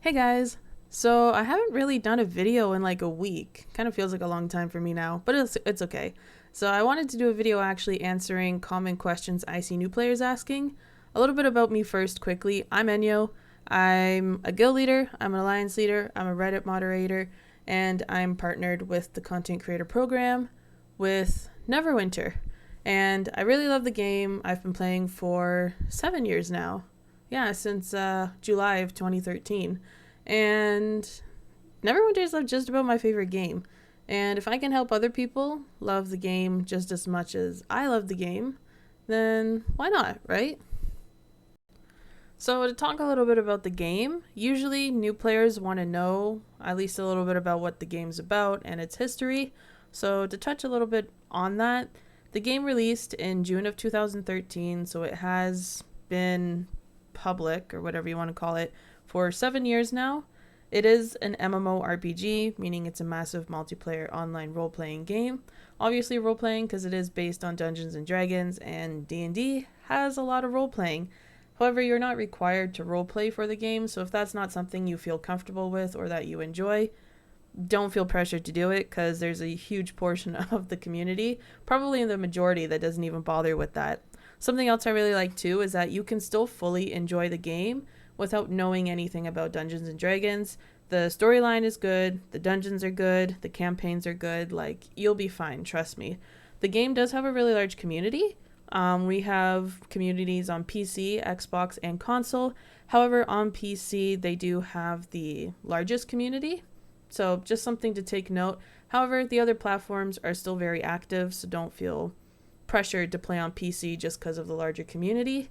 Hey guys! So I haven't really done a video in like a week. Kind of feels like a long time for me now, but it's okay. So I wanted to do a video actually answering common questions I see new players asking. A little bit about me first quickly. I'm Enyo. I'm a guild leader, I'm an alliance leader, I'm a Reddit moderator, and I'm partnered with the content creator program with Neverwinter. And I really love the game. I've been playing for 7 years now. Yeah, since July of 2013. And Neverwinter is just about my favorite game. And if I can help other people love the game just as much as I love the game, then why not, right? So to talk a little bit about the game, usually new players want to know at least a little bit about what the game's about and its history. So to touch a little bit on that, the game released in June of 2013, so it has been public, or whatever you want to call it, for 7 years now. It is an MMORPG, meaning it's a massive multiplayer online role-playing game. Obviously role-playing because it is based on Dungeons and Dragons, and D&D has a lot of role-playing. However, you're not required to roleplay for the game, so if that's not something you feel comfortable with or that you enjoy, don't feel pressured to do it, because there's a huge portion of the community, probably the majority, that doesn't even bother with that. Something else I really like too is that you can still fully enjoy the game without knowing anything about Dungeons and Dragons. The storyline is good, the dungeons are good, the campaigns are good, like, you'll be fine, trust me. The game does have a really large community. We have communities on PC, Xbox, and console. However, on PC, they do have the largest community. So just something to take note. However, the other platforms are still very active, so don't feel pressured to play on PC just because of the larger community.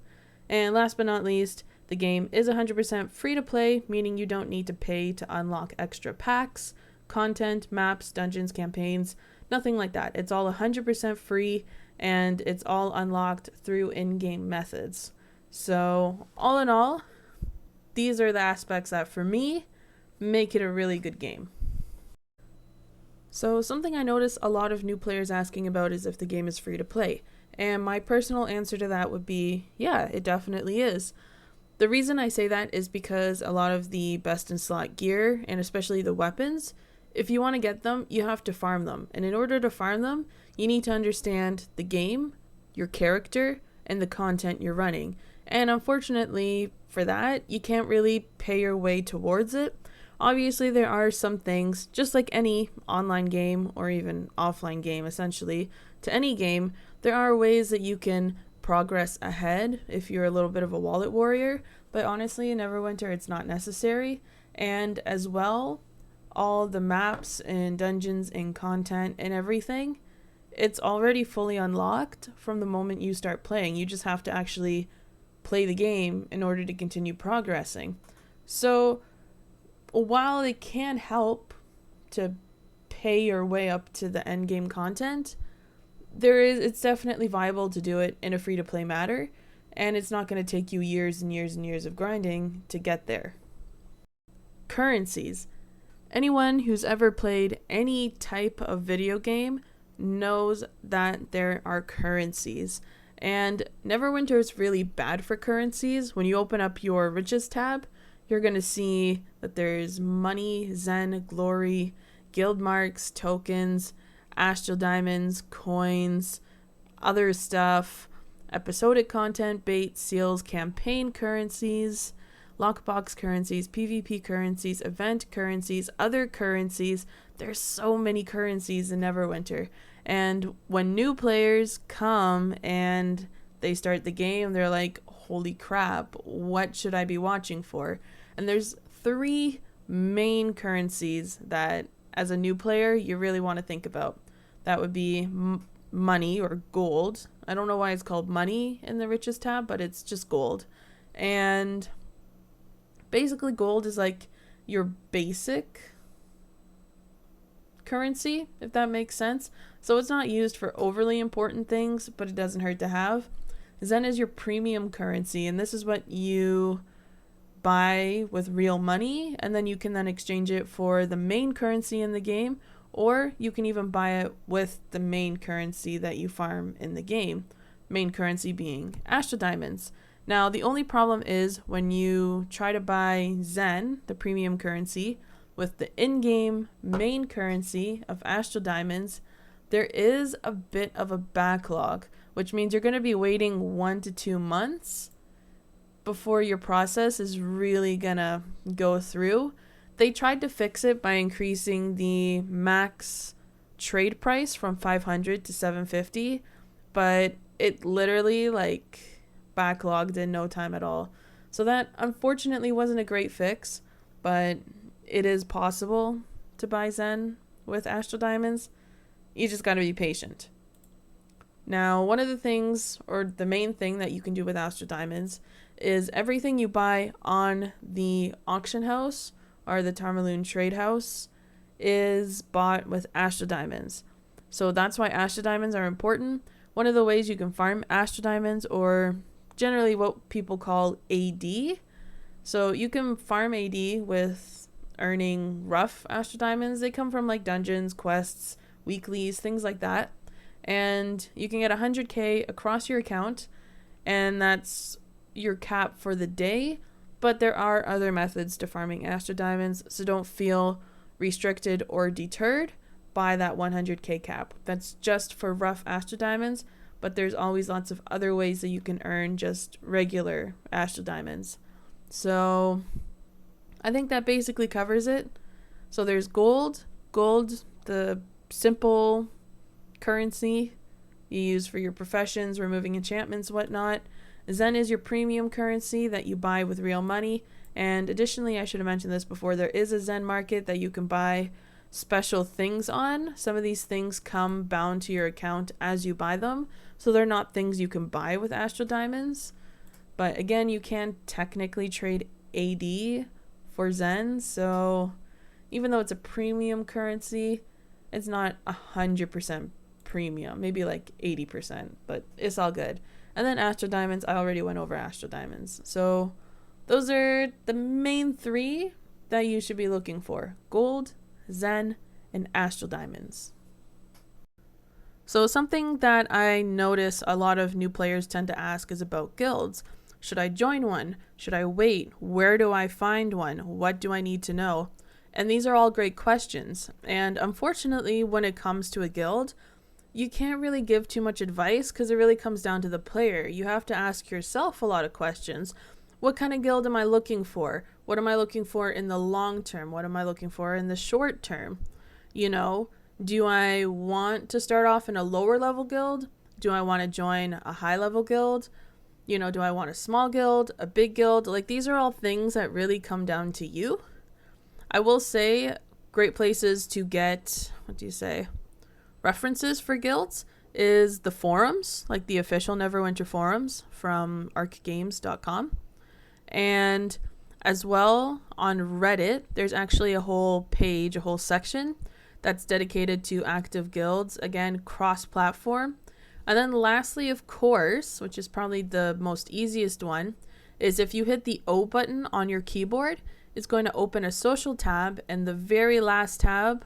And last but not least, the game is 100% free to play, meaning you don't need to pay to unlock extra packs, content, maps, dungeons, campaigns, nothing like that. It's all 100% free, and it's all unlocked through in-game methods. So all in all, these are the aspects that for me make it a really good game. So something I notice a lot of new players asking about is if the game is free to play. And my personal answer to that would be, yeah, it definitely is. The reason I say that is because a lot of the best in slot gear, and especially the weapons, if you want to get them, you have to farm them. And in order to farm them, you need to understand the game, your character, and the content you're running. And unfortunately for that, you can't really pay your way towards it. Obviously, there are some things, just like any online game or even offline game, essentially, to any game, there are ways that you can progress ahead if you're a little bit of a wallet warrior. But honestly, in Neverwinter, it's not necessary. And as well, all the maps and dungeons and content and everything, it's already fully unlocked from the moment you start playing. You just have to actually play the game in order to continue progressing. So while it can help to pay your way up to the end game content, it's definitely viable to do it in a free to play manner, and it's not going to take you years and years and years of grinding to get there. Currencies. Anyone who's ever played any type of video game knows that there are currencies. And Neverwinter is really bad for currencies. When you open up your riches tab, you're going to see that there's money, Zen, glory, guild marks, tokens, astral diamonds, coins, other stuff, episodic content, bait, seals, campaign currencies, lockbox currencies, PvP currencies, event currencies, other currencies. There's so many currencies in Neverwinter. And when new players come and they start the game, they're like, holy crap, what should I be watching for? And there's 3 main currencies that, as a new player, you really want to think about. That would be money, or gold. I don't know why it's called money in the riches tab, but it's just gold. And basically gold is like your basic currency, if that makes sense. So it's not used for overly important things, but it doesn't hurt to have. Zen is your premium currency, and this is what you buy with real money, and then you can then exchange it for the main currency in the game, or you can even buy it with the main currency that you farm in the game. Main currency being astral diamonds. Now, the only problem is when you try to buy Zen, the premium currency, with the in-game main currency of Astral Diamonds, there is a bit of a backlog, which means you're going to be waiting 1 to 2 months before your process is really going to go through. They tried to fix it by increasing the max trade price from 500 to 750, but it literally backlogged in no time at all. So that unfortunately wasn't a great fix, but it is possible to buy Zen with Astral Diamonds. You just got to be patient. Now, one of the things, or the main thing that you can do with Astral Diamonds, is everything you buy on the auction house or the Tarmaloon trade house is bought with Astral Diamonds. So that's why Astral Diamonds are important. One of the ways you can farm Astral Diamonds, or generally what people call AD. So you can farm AD with earning rough Astral Diamonds. They come from dungeons, quests, weeklies, things like that. And you can get 100k across your account, and that's your cap for the day. But there are other methods to farming Astral Diamonds, so don't feel restricted or deterred by that 100k cap. That's just for rough Astral Diamonds, but there's always lots of other ways that you can earn just regular Astral Diamonds. So I think that basically covers it. So there's gold, the simple currency you use for your professions, removing enchantments, whatnot. Zen is your premium currency that you buy with real money. And additionally, I should have mentioned this before, there is a Zen market that you can buy special things on. Some of these things come bound to your account as you buy them, so they're not things you can buy with Astral Diamonds. But again, you can technically trade AD for Zen, so even though it's a premium currency, it's not 100% premium, maybe 80%, but it's all good. And then Astral Diamonds, I already went over Astral Diamonds. So those are the main 3 that you should be looking for: gold, Zen, and Astral Diamonds. So something that I notice a lot of new players tend to ask is about guilds. Should I join one? Should I wait? Where do I find one? What do I need to know? And these are all great questions. And unfortunately, when it comes to a guild, you can't really give too much advice because it really comes down to the player. You have to ask yourself a lot of questions. What kind of guild am I looking for? What am I looking for in the long term? What am I looking for in the short term? Do I want to start off in a lower level guild? Do I want to join a high level guild? Do I want a small guild, a big guild? These are all things that really come down to you. I will say great places to get, references for guilds is the forums, the official Neverwinter forums from arcgames.com. And as well on Reddit, there's actually a whole page, a whole section that's dedicated to active guilds, again, cross-platform. And then lastly, of course, which is probably the most easiest one, is if you hit the O button on your keyboard, it's going to open a social tab, and the very last tab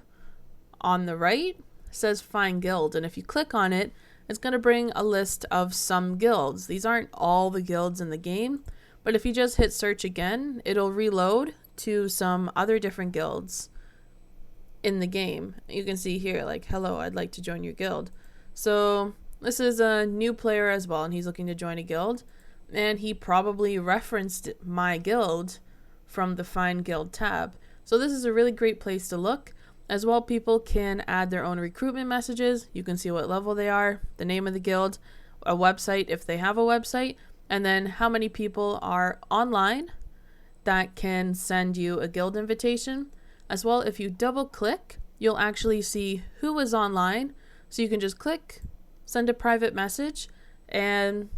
on the right says Find Guild. And if you click on it, it's going to bring a list of some guilds. These aren't all the guilds in the game, but if you just hit search again, it'll reload to some other different guilds in the game. You can see here, hello, I'd like to join your guild. So this is a new player as well, and he's looking to join a guild, and he probably referenced my guild from the Find Guild tab. So this is a really great place to look. As well, people can add their own recruitment messages. You can see what level they are, the name of the guild, a website if they have a website, and then how many people are online that can send you a guild invitation. As well, if you double click, you'll actually see who is online. So you can just click, send a private message, and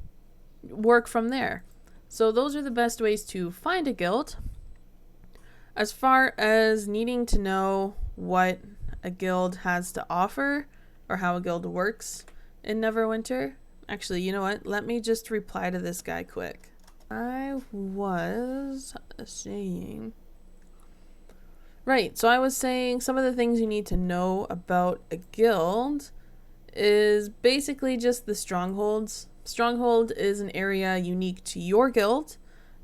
work from there. So those are the best ways to find a guild. As far as needing to know what a guild has to offer or how a guild works in Neverwinter, actually, you know what? Let me just reply to this guy quick. I was saying... Right, so I was saying some of the things you need to know about a guild is basically just the strongholds Stronghold is an area unique to your guild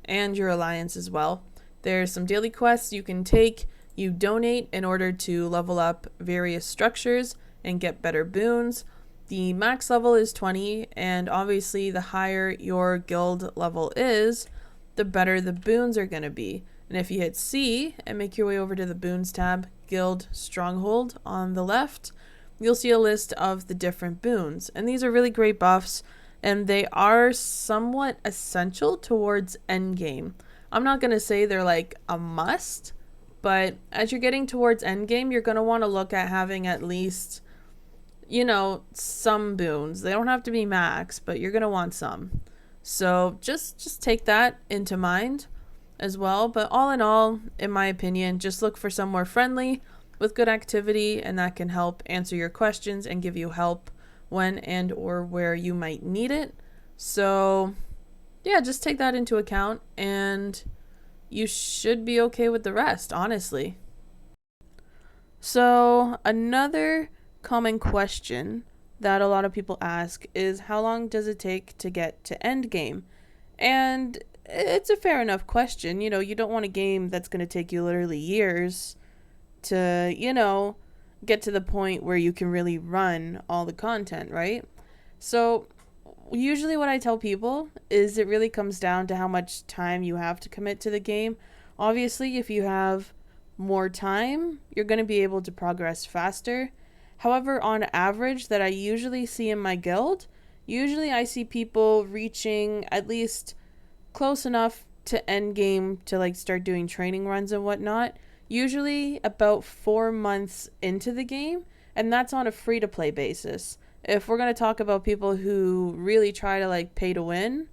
and your alliance as well. There's some daily quests you can take. You donate in order to level up various structures and get better boons. The max level is 20, and obviously the higher your guild level is, the better the boons are going to be. And if you hit C and make your way over to the boons tab, Guild Stronghold on the left, you'll see a list of the different boons. And these are really great buffs, and they are somewhat essential towards endgame. I'm not going to say they're like a must, but as you're getting towards endgame, you're going to want to look at having at least, you know, some boons. They don't have to be max, but you're going to want some. So just take that into mind as well. But all in all, in my opinion, just look for somewhere friendly with good activity, and that can help answer your questions and give you help when and or where you might need it. So yeah, just take that into account and you should be okay with the rest, honestly. So another common question that a lot of people ask is, how long does it take to get to end game? And it's a fair enough question. You know, you don't want a game that's going to take you literally years to, you know, get to the point where you can really run all the content, right? So usually what I tell people is it really comes down to how much time you have to commit to the game. Obviously, if you have more time, you're going to be able to progress faster. However, on average that I usually see in my guild, usually I see people reaching at least close enough to end game to like start doing training runs and whatnot, usually about 4 months into the game, and that's on a free to play basis. If we're going to talk about people who really try to like pay to win,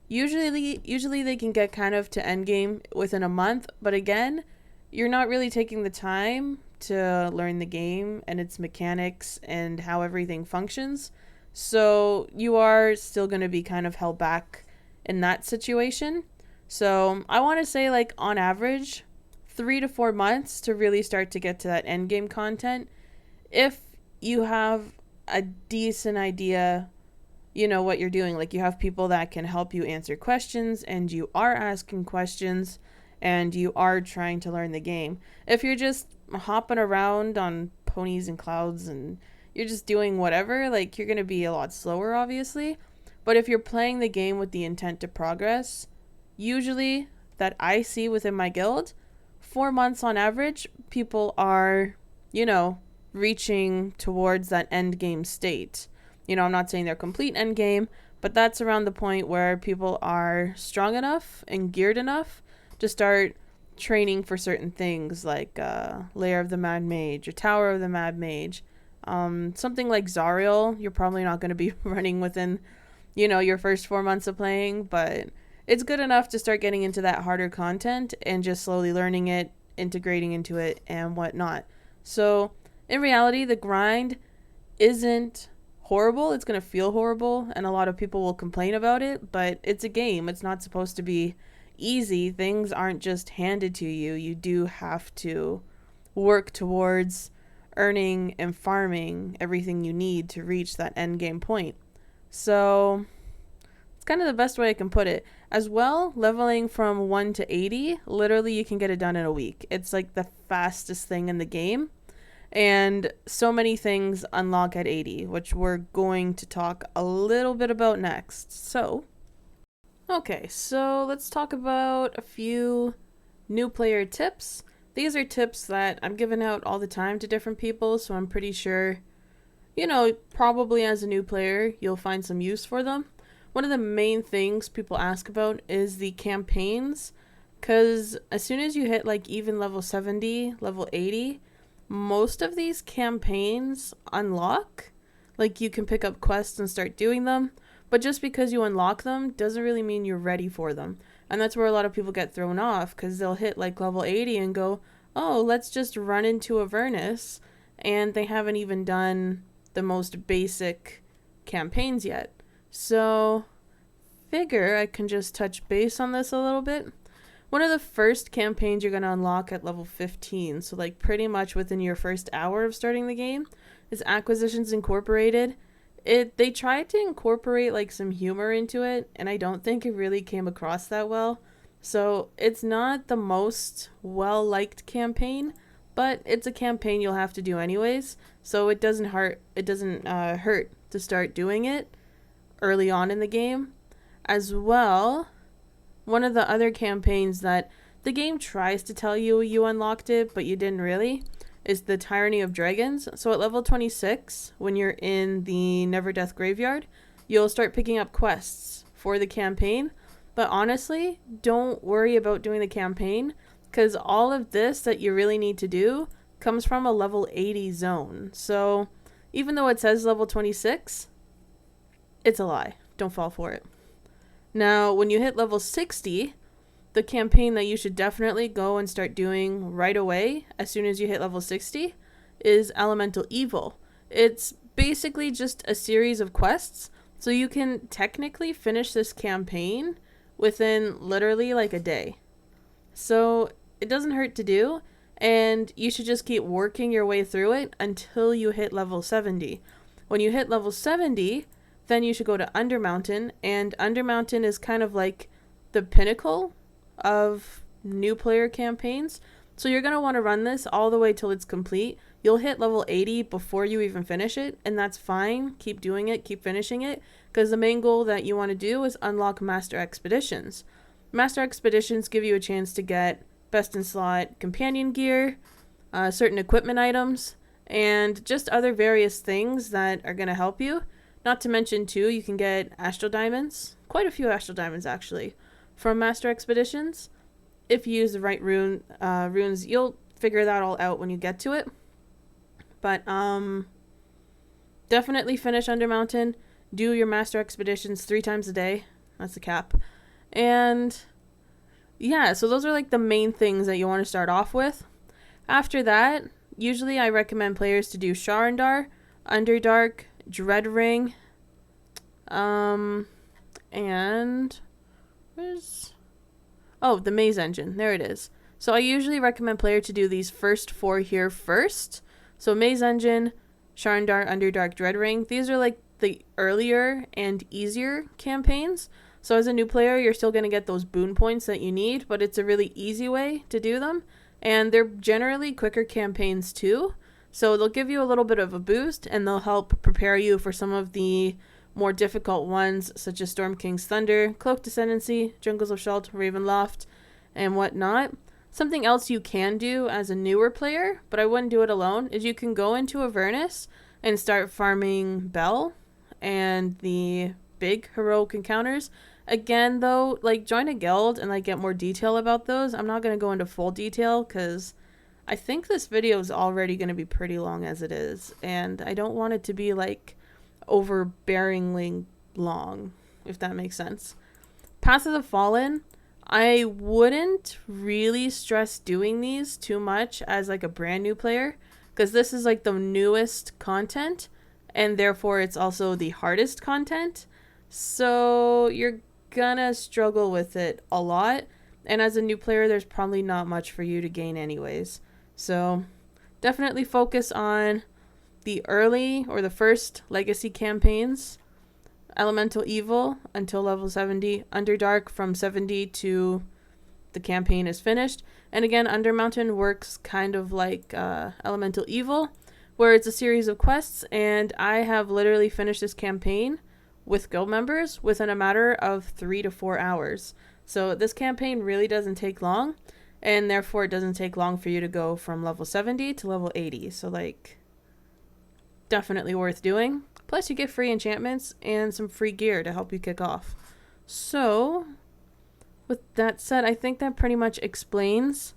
usually they can get kind of to end game within a month, but again, you're not really taking the time to learn the game and its mechanics and how everything functions. So you are still going to be kind of held back in that situation. So I want to say like on average 3 to 4 months to really start to get to that end game content. If you have a decent idea, you know, what you're doing, like you have people that can help you answer questions and you are asking questions and you are trying to learn the game. If you're just hopping around on ponies and clouds and you're just doing whatever, like you're going to be a lot slower, obviously. But if you're playing the game with the intent to progress, usually that I see within my guild, 4 months on average, people are, you know, reaching towards that end game state. You know, I'm not saying they're complete end game, but that's around the point where people are strong enough and geared enough to start training for certain things like Lair of the Mad Mage or Tower of the Mad Mage. Something like Zariel, you're probably not going to be running within, you know, your first 4 months of playing, but it's good enough to start getting into that harder content and just slowly learning it, integrating into it, and whatnot. So in reality, the grind isn't horrible. It's going to feel horrible, and a lot of people will complain about it, but it's a game. It's not supposed to be easy. Things aren't just handed to you. You do have to work towards earning and farming everything you need to reach that end game point. So it's kind of the best way I can put it. As well, leveling from 1 to 80, literally you can get it done in a week. It's like the fastest thing in the game. And so many things unlock at 80, which we're going to talk a little bit about next. So, okay, so let's talk about a few new player tips. These are tips that I'm giving out all the time to different people, so I'm pretty sure, you know, probably as a new player, you'll find some use for them. One of the main things people ask about is the campaigns, because as soon as you hit like even level 70, level 80, most of these campaigns unlock. Like you can pick up quests and start doing them, but just because you unlock them doesn't really mean you're ready for them. And that's where a lot of people get thrown off, because they'll hit like level 80 and go, oh, let's just run into Avernus, and they haven't even done the most basic campaigns yet. So figure I can just touch base on this a little bit. One of the first campaigns you're going to unlock at level 15, so like pretty much within your first hour of starting the game, is Acquisitions Incorporated. They tried to incorporate like some humor into it, and I don't think it really came across that well. So it's not the most well liked campaign, but it's a campaign you'll have to do anyways. So it doesn't hurt. It doesn't hurt to start doing it early on in the game. As well, one of the other campaigns that the game tries to tell you you unlocked it, but you didn't really, is the Tyranny of Dragons. So at level 26, when you're in the Never Death Graveyard, you'll start picking up quests for the campaign. But honestly, don't worry about doing the campaign, because all of this that you really need to do comes from a level 80 zone. So even though it says level 26, it's a lie. Don't fall for it. Now, when you hit level 60, the campaign that you should definitely go and start doing right away as soon as you hit level 60 is Elemental Evil. It's basically just a series of quests, so you can technically finish this campaign within literally like a day. So it doesn't hurt to do, and you should just keep working your way through it until you hit level 70. When you hit level 70, then you should go to Undermountain, and Undermountain is kind of like the pinnacle of new player campaigns. So you're going to want to run this all the way till it's complete. You'll hit level 80 before you even finish it, and that's fine. Keep doing it, keep finishing it, because the main goal that you want to do is unlock Master Expeditions. Master Expeditions give you a chance to get best in slot companion gear, certain equipment items, and just other various things that are going to help you. Not to mention, too, you can get Astral Diamonds, quite a few Astral Diamonds actually, from Master Expeditions. If you use the right runes, you'll figure that all out when you get to it. But definitely finish Undermountain. Do your Master Expeditions 3 times a day. That's the cap. And yeah, so those are like the main things that you want to start off with. After that, usually I recommend players to do Sharandar, Underdark, Dread Ring, and where's... Oh, the Maze Engine. There it is. So I usually recommend player to do these first 4 here first. So Maze Engine, Sharandar, Underdark, Dread Ring. These are like the earlier and easier campaigns. So as a new player, you're still going to get those boon points that you need, but it's a really easy way to do them. And they're generally quicker campaigns too. So they'll give you a little bit of a boost, and they'll help prepare you for some of the more difficult ones, such as Storm King's Thunder, Cloak Descendancy, Jungles of Shalt, Ravenloft, and whatnot. Something else you can do as a newer player, but I wouldn't do it alone, is you can go into Avernus and start farming Bell and the big heroic encounters. Again, though, like, join a guild and like get more detail about those. I'm not going to go into full detail because I think this video is already going to be pretty long as it is, and I don't want it to be like overbearingly long, if that makes sense. Path of the Fallen, I wouldn't really stress doing these too much as like a brand new player, because this is like the newest content, and therefore it's also the hardest content. So you're gonna struggle with it a lot, and as a new player, there's probably not much for you to gain anyways. So definitely focus on the early or the first legacy campaigns. Elemental Evil until level 70. Underdark from 70 to the campaign is finished. And again, Undermountain works kind of like Elemental Evil, where it's a series of quests, and I have literally finished this campaign with guild members within a matter of 3 to 4 hours. So this campaign really doesn't take long, and therefore it doesn't take long for you to go from level 70 to level 80. So like, definitely worth doing. Plus you get free enchantments and some free gear to help you kick off. So with that said, I think that pretty much explains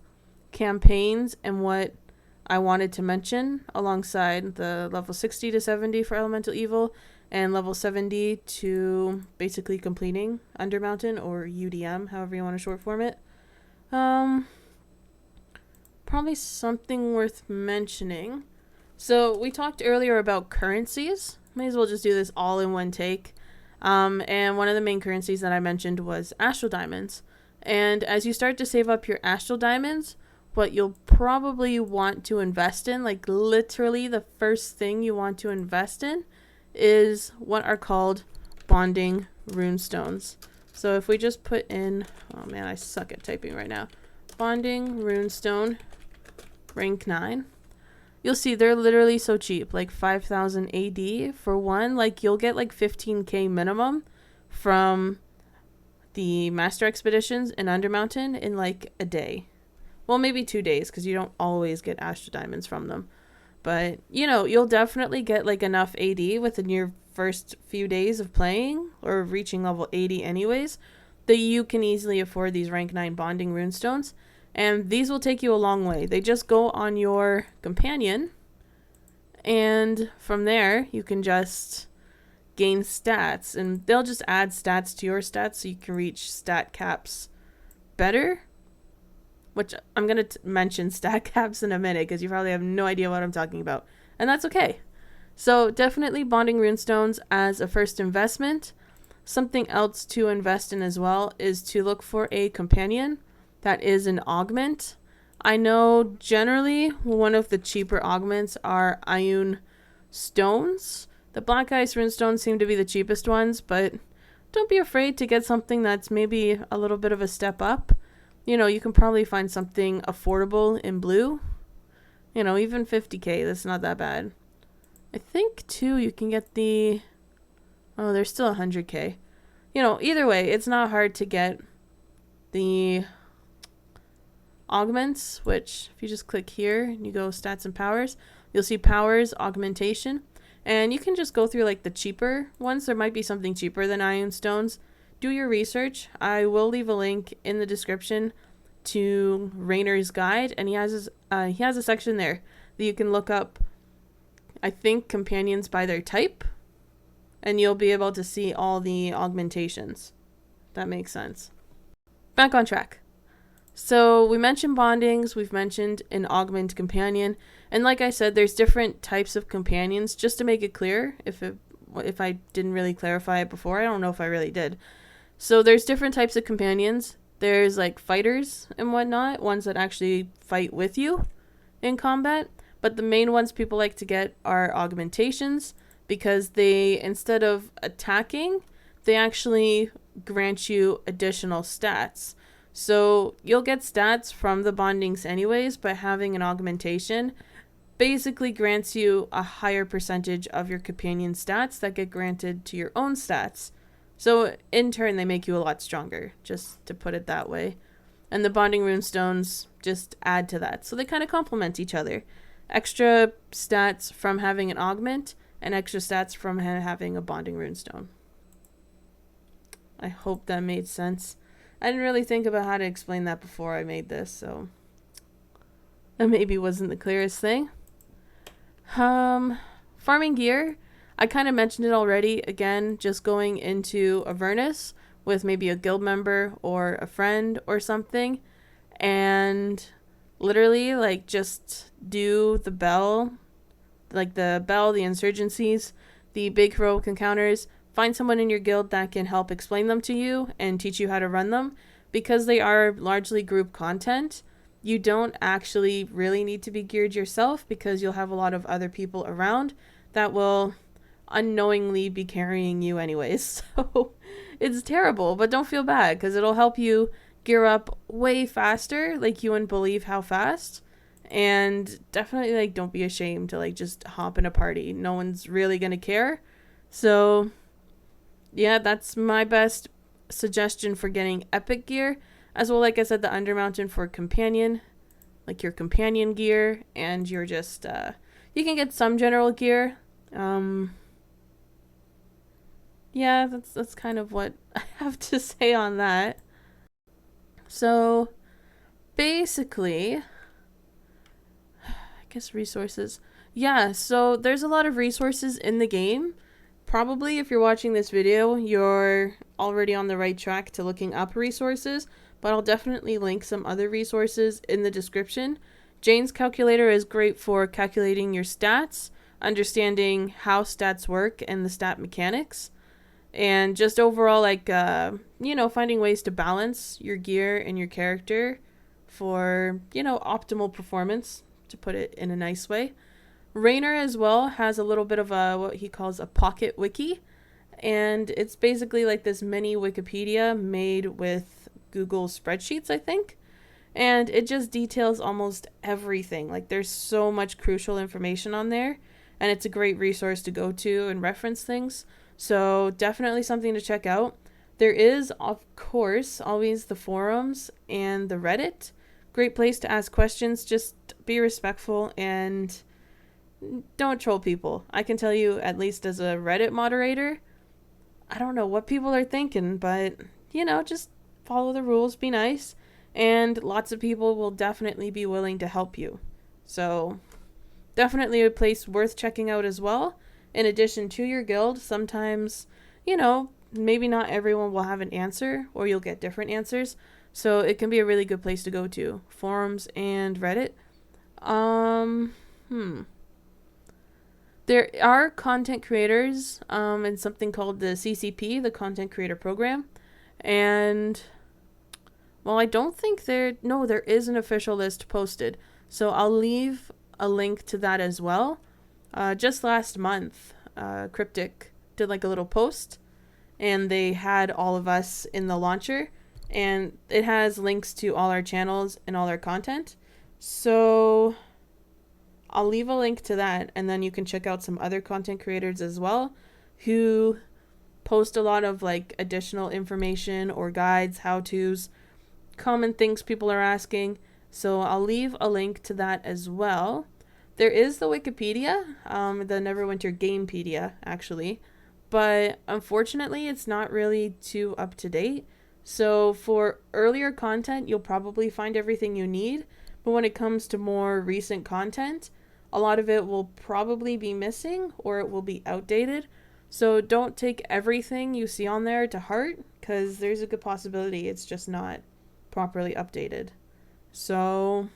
campaigns and what I wanted to mention, alongside the level 60 to 70 for Elemental Evil and level 70 to basically completing Undermountain, or UDM, however you want to short form it. Probably something worth mentioning. So we talked earlier about currencies. May as well just do this all in one take. And one of the main currencies that I mentioned was Astral Diamonds. And as you start to save up your Astral Diamonds, what you'll probably want to invest in, like literally the first thing you want to invest in, is what are called bonding runestones. So if we just put in, oh man, I suck at typing right now, bonding runestone rank 9, you'll see they're literally so cheap, like 5,000 AD for one. Like you'll get like 15k minimum from the master expeditions in Undermountain in like a day. Well, maybe 2 days, because you don't always get Astro Diamonds from them. But, you know, you'll definitely get like enough AD within your first few days of playing, or reaching level 80 anyways, that you can easily afford these rank 9 bonding runestones. And these will take you a long way. They just go on your companion, and from there you can just gain stats, and they'll just add stats to your stats so you can reach stat caps better. Which I'm going to mention stat caps in a minute, because you probably have no idea what I'm talking about. And that's okay. So definitely bonding runestones as a first investment. Something else to invest in as well is to look for a companion that is an augment. I know generally one of the cheaper augments are Ioun stones. The black ice runestones seem to be the cheapest ones, but don't be afraid to get something that's maybe a little bit of a step up. You know, you can probably find something affordable in blue. You know, even 50k, that's not that bad. I think, too, you can get the... Oh, there's still 100k. You know, either way, it's not hard to get the augments, which, if you just click here and you go stats and powers, you'll see powers, augmentation. And you can just go through, like, the cheaper ones. There might be something cheaper than Ioun stones. Do your research. I will leave a link in the description to Rainer's guide, and he has a section there that you can look up, I think, companions by their type, and you'll be able to see all the augmentations. That makes sense. Back on track. So we mentioned bondings, we've mentioned an augment companion, and like I said, there's different types of companions. Just to make it clear, if I didn't really clarify it before, I don't know if I really did. So there's different types of companions. There's like fighters and whatnot, ones that actually fight with you in combat. But the main ones people like to get are augmentations, because they, instead of attacking, they actually grant you additional stats. So you'll get stats from the bondings anyways, but having an augmentation basically grants you a higher percentage of your companion stats that get granted to your own stats. So in turn, they make you a lot stronger, just to put it that way. And the bonding runestones just add to that. So they kind of complement each other. Extra stats from having an augment, and extra stats from having a bonding runestone. I hope that made sense. I didn't really think about how to explain that before I made this, so that maybe wasn't the clearest thing. Farming gear. I kind of mentioned it already. Again, just going into Avernus with maybe a guild member or a friend or something, and literally like just do the bell, like the bell, the insurgencies, the big heroic encounters. Find someone in your guild that can help explain them to you and teach you how to run them, because they are largely group content. You don't actually really need to be geared yourself, because you'll have a lot of other people around that will unknowingly be carrying you anyways. So it's terrible, but don't feel bad, because it'll help you gear up way faster. Like, you wouldn't believe how fast. And definitely, like, don't be ashamed to like just hop in a party. No one's really gonna care. So yeah, that's my best suggestion for getting epic gear. As well, like I said, the Undermountain for companion, like your companion gear, and you're just you can get some general gear. Yeah, that's kind of what I have to say on that. So basically, I guess resources. Yeah, so there's a lot of resources in the game. Probably if you're watching this video, you're already on the right track to looking up resources, but I'll definitely link some other resources in the description. Jane's calculator is great for calculating your stats, understanding how stats work and the stat mechanics, and just overall, like, finding ways to balance your gear and your character for, optimal performance, to put it in a nice way. Rainer as well has a little bit of a what he calls a pocket wiki, and it's basically like this mini Wikipedia made with Google spreadsheets, I think. And it just details almost everything. Like there's so much crucial information on there, and it's a great resource to go to and reference things. So definitely something to check out. There is, of course, always the forums and the Reddit. Great place to ask questions. Just be respectful and don't troll people. I can tell you, at least as a Reddit moderator, I don't know what people are thinking, but just follow the rules, be nice, and lots of people will definitely be willing to help you. So, definitely a place worth checking out as well. In addition to your guild, sometimes, maybe not everyone will have an answer, or you'll get different answers. So, it can be a really good place to go to. Forums and Reddit. There are content creators in something called the CCP, the Content Creator Program. And, well, I don't think there is an official list posted. So I'll leave a link to that as well. Just last month, Cryptic did like a little post, and they had all of us in the launcher. And it has links to all our channels and all our content. So I'll leave a link to that, and then you can check out some other content creators as well who post a lot of like additional information or guides, how-tos, common things people are asking. So I'll leave a link to that as well. There is the Wikipedia, the Neverwinter Gamepedia, actually, but unfortunately it's not really too up to date. So for earlier content, you'll probably find everything you need, but when it comes to more recent content, a lot of it will probably be missing or it will be outdated. So don't take everything you see on there to heart, because there's a good possibility it's just not properly updated. So,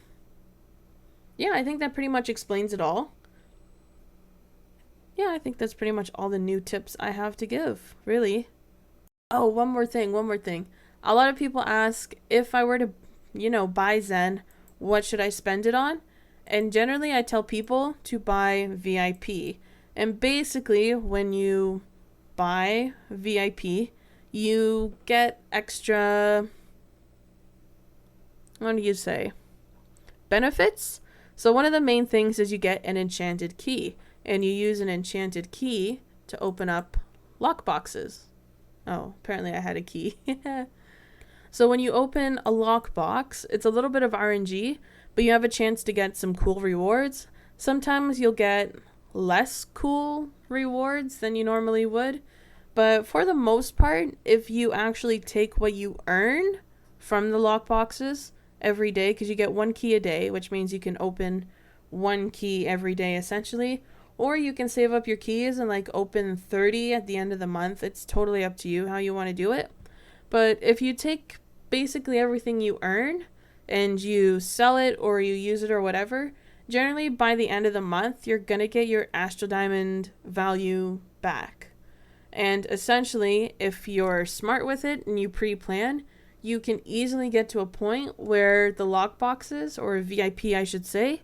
yeah, I think that pretty much explains it all. Yeah, I think that's pretty much all the new tips I have to give, really. Oh, one more thing. A lot of people ask, if I were to, buy Zen, what should I spend it on? And generally I tell people to buy VIP. And basically when you buy VIP, you get extra, what do you say, benefits. So one of the main things is you get an enchanted key, and you use an enchanted key to open up lockboxes. Oh, apparently I had a key. So when you open a lockbox, it's a little bit of RNG, but you have a chance to get some cool rewards. Sometimes you'll get less cool rewards than you normally would, but for the most part, if you actually take what you earn from the lockboxes every day, because you get one key a day, which means you can open one key every day essentially, or you can save up your keys and like open 30 at the end of the month. It's totally up to you how you want to do it. But if you take basically everything you earn and you sell it or you use it or whatever, generally by the end of the month, you're going to get your Astral Diamond value back. And essentially, if you're smart with it and you pre-plan, you can easily get to a point where the lockboxes, or VIP I should say,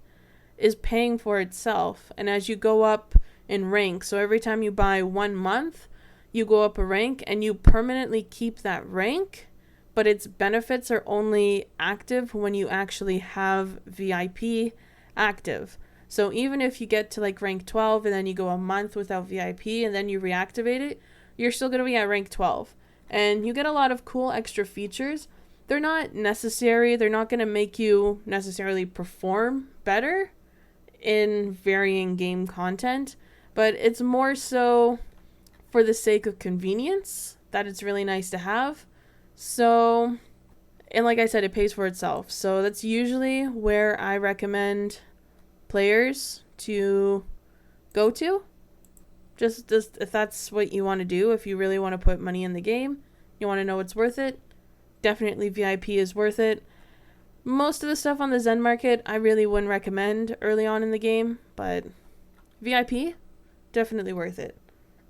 is paying for itself. And as you go up in rank, so every time you buy 1 month, you go up a rank and you permanently keep that rank, but its benefits are only active when you actually have VIP active. So even if you get to like rank 12 and then you go a month without VIP and then you reactivate it, you're still going to be at rank 12. And you get a lot of cool extra features. They're not necessary. They're not going to make you necessarily perform better in varying game content, but it's more so for the sake of convenience that it's really nice to have. So, and like I said, it pays for itself. So that's usually where I recommend players to go to. Just if that's what you want to do, if you really want to put money in the game, you want to know it's worth it, definitely VIP is worth it. Most of the stuff on the Zen market, I really wouldn't recommend early on in the game, but VIP, definitely worth it.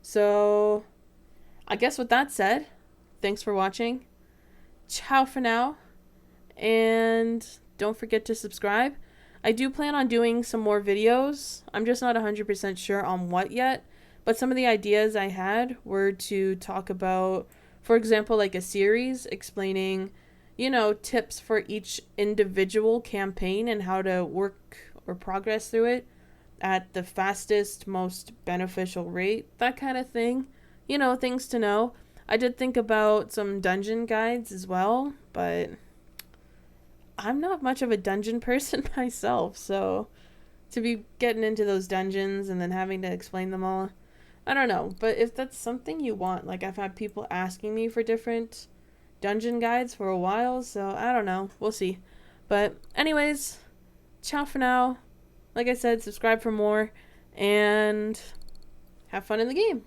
So, I guess with that said, thanks for watching. Ciao for now. And don't forget to subscribe. I do plan on doing some more videos. I'm just not 100% sure on what yet. But some of the ideas I had were to talk about, for example, like a series explaining, tips for each individual campaign and how to work or progress through it at the fastest, most beneficial rate, that kind of thing. Things to know. I did think about some dungeon guides as well, but I'm not much of a dungeon person myself, so to be getting into those dungeons and then having to explain them all, I don't know. But if that's something you want, like I've had people asking me for different dungeon guides for a while, so I don't know. We'll see. But anyways, ciao for now. Like I said, subscribe for more and have fun in the game.